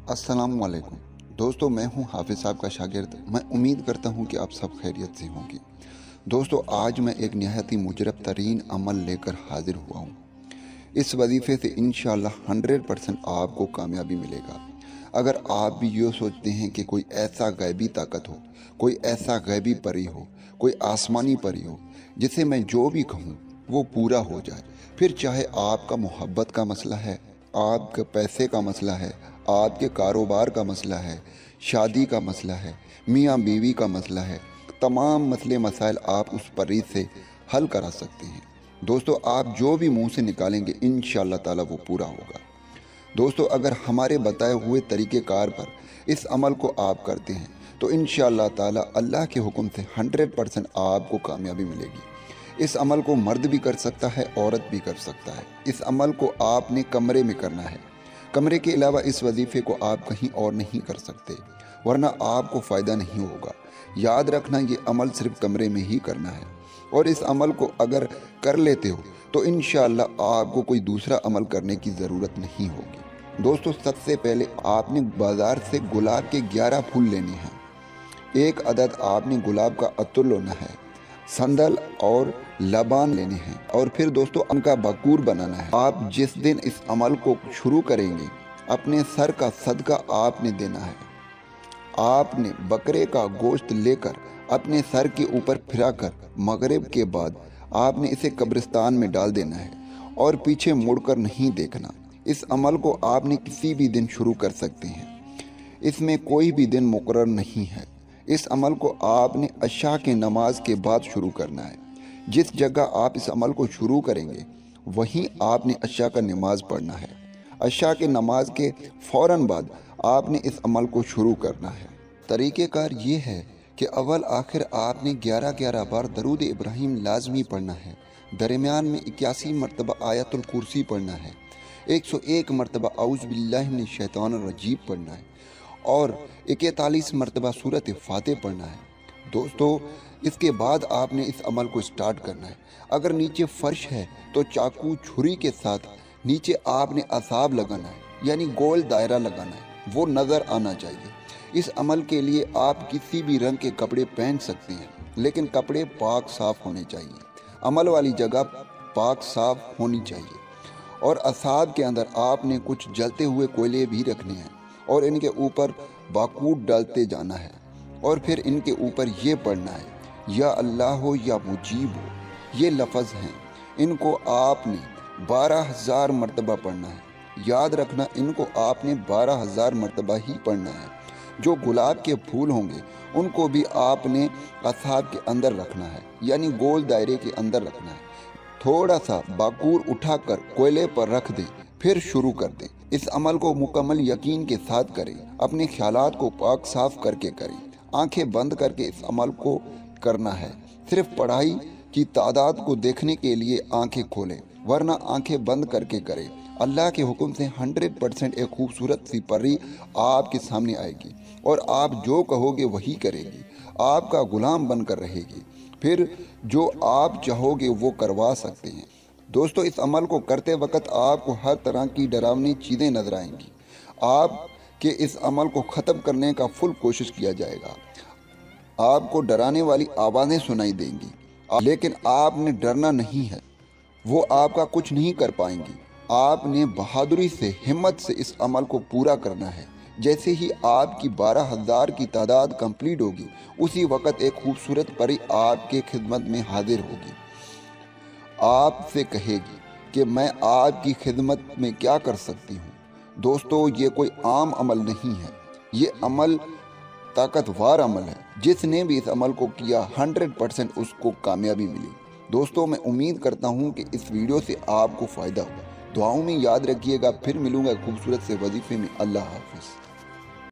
अस्सलाम वालेकुम दोस्तों, मैं हूं हाफिज़ साहब का शागिर्द। मैं उम्मीद करता हूं कि आप सब खैरियत से होंगे। दोस्तों, आज मैं एक निहायत ही मुजरब तरीन अमल लेकर हाजिर हुआ हूं। इस वजीफ़े से इंशाअल्लाह 100% आपको कामयाबी मिलेगा। अगर आप भी ये सोचते हैं कि कोई ऐसा गैबी ताकत हो, कोई ऐसा गैबी परी हो, कोई आसमानी परी हो जिसे मैं जो भी कहूँ वो पूरा हो जाए, फिर चाहे आपका मोहब्बत का मसला है, आपके पैसे का मसला है, आपके कारोबार का मसला है, शादी का मसला है, मियाँ बीवी का मसला है, तमाम मसले मसाइल आप उस परी से हल करा सकते हैं। दोस्तों, आप जो भी मुंह से निकालेंगे इंशाअल्लाह ताला वो पूरा होगा। दोस्तों, अगर हमारे बताए हुए तरीक़ेकार पर इस अमल को आप करते हैं तो इंशाअल्लाह ताला अल्लाह के हुक्म से 100% आपको कामयाबी मिलेगी। इस अमल को मर्द भी कर सकता है, औरत भी कर सकता है। इस अमल को आपने कमरे में करना है। कमरे के अलावा इस वजीफ़े को आप कहीं और नहीं कर सकते, वरना आपको फ़ायदा नहीं होगा। याद रखना, ये अमल सिर्फ कमरे में ही करना है, और इस अमल को अगर कर लेते हो तो इंशाअल्लाह आपको कोई दूसरा अमल करने की ज़रूरत नहीं होगी। दोस्तों, सबसे पहले आपने बाज़ार से गुलाब के 11 फूल लेने हैं। एक अदद आपने गुलाब का अत्तर लेना है, संदल और लबान लेने हैं, और फिर दोस्तों उनका बकूर बनाना है। आप जिस दिन इस अमल को शुरू करेंगे, अपने सर का सदका आपने देना है। आपने बकरे का गोश्त लेकर अपने सर के ऊपर फिराकर मगरिब के बाद आपने इसे कब्रिस्तान में डाल देना है, और पीछे मुड़कर नहीं देखना। इस अमल को आपने किसी भी दिन शुरू कर सकते हैं, इसमें कोई भी दिन मुकर्रर नहीं है। इस अमल को आपने अशा के नमाज के बाद शुरू करना है। जिस जगह आप इस अमल को शुरू करेंगे वहीं आपने अशा का नमाज पढ़ना है। अशा के नमाज के फ़ौरन बाद आपने इस अमल को शुरू करना है। तरीक़ेकार ये है कि अव्वल आखिर आपने 11-11 बार दरूद इब्राहिम लाजमी पढ़ना है। दरमियान में 81 मरतबा आयतुल कुर्सी पढ़ना है, 101 मरतबा औज़ु बिल्लाहि मिनश शैतानिर रजीम पढ़ना है, और 41 मरतबा सूरत फातिह पढ़ना है। दोस्तों, इसके बाद आपने इस अमल को स्टार्ट करना है। अगर नीचे फर्श है तो चाकू छुरी के साथ नीचे आपने असाब लगाना है, यानी गोल दायरा लगाना है, वो नज़र आना चाहिए। इस अमल के लिए आप किसी भी रंग के कपड़े पहन सकते हैं, लेकिन कपड़े पाक साफ़ होने चाहिए। अमल वाली जगह पाक साफ़ होनी चाहिए। और असाब के अंदर आपने कुछ जलते हुए कोयले भी रखने हैं, और इनके ऊपर बाकूट डालते जाना है, और फिर इनके ऊपर ये पढ़ना है, या अल्लाह हो या मुजीब हो। ये लफ्ज़ हैं, इनको आपने 12,000 मरतबा पढ़ना है। याद रखना, इनको आपने 12,000 मरतबा ही पढ़ना है। जो गुलाब के फूल होंगे उनको भी आपने असाब के अंदर रखना है, यानी गोल दायरे के अंदर रखना है। थोड़ा सा बाकूर उठाकर कोयले पर रख दें, फिर शुरू कर दें। इस अमल को मुकम्मल यकीन के साथ करें। अपने ख्यालात को पाक साफ करके करें। आंखें बंद करके इस अमल को करना है। सिर्फ पढ़ाई की तादाद को देखने के लिए आंखें खोलें, वरना आंखें बंद करके करें। अल्लाह के हुक्म से 100% एक खूबसूरत सी परी आपके सामने आएगी, और आप जो कहोगे वही करेगी। आपका गुलाम बनकर रहेगी। फिर जो आप चाहोगे वो करवा सकते हैं। दोस्तों, इस अमल को करते वक्त आपको हर तरह की डरावनी चीज़ें नजर आएंगी। आपके इस अमल को ख़त्म करने का फुल कोशिश किया जाएगा। आपको डराने वाली आवाज़ें सुनाई देंगी, लेकिन आपने डरना नहीं है, वो आपका कुछ नहीं कर पाएंगी। आपने बहादुरी से, हिम्मत से इस अमल को पूरा करना है। जैसे ही आपकी 12,000 की तादाद कंप्लीट होगी, उसी वक्त एक खूबसूरत परी आपके खिदमत में हाजिर होगी। आपसे कहेगी कि मैं आपकी खिदमत में क्या कर सकती हूँ। दोस्तों, ये कोई आम अमल नहीं है, ये अमल ताकतवर अमल है। जिसने भी इस अमल को किया 100% उसको कामयाबी मिली। दोस्तों, मैं उम्मीद करता हूँ कि इस वीडियो से आपको फ़ायदा हुआ। दुआओं में याद रखिएगा। फिर मिलूंगा खूबसूरत से वजीफे में। अल्लाह हाफिज़।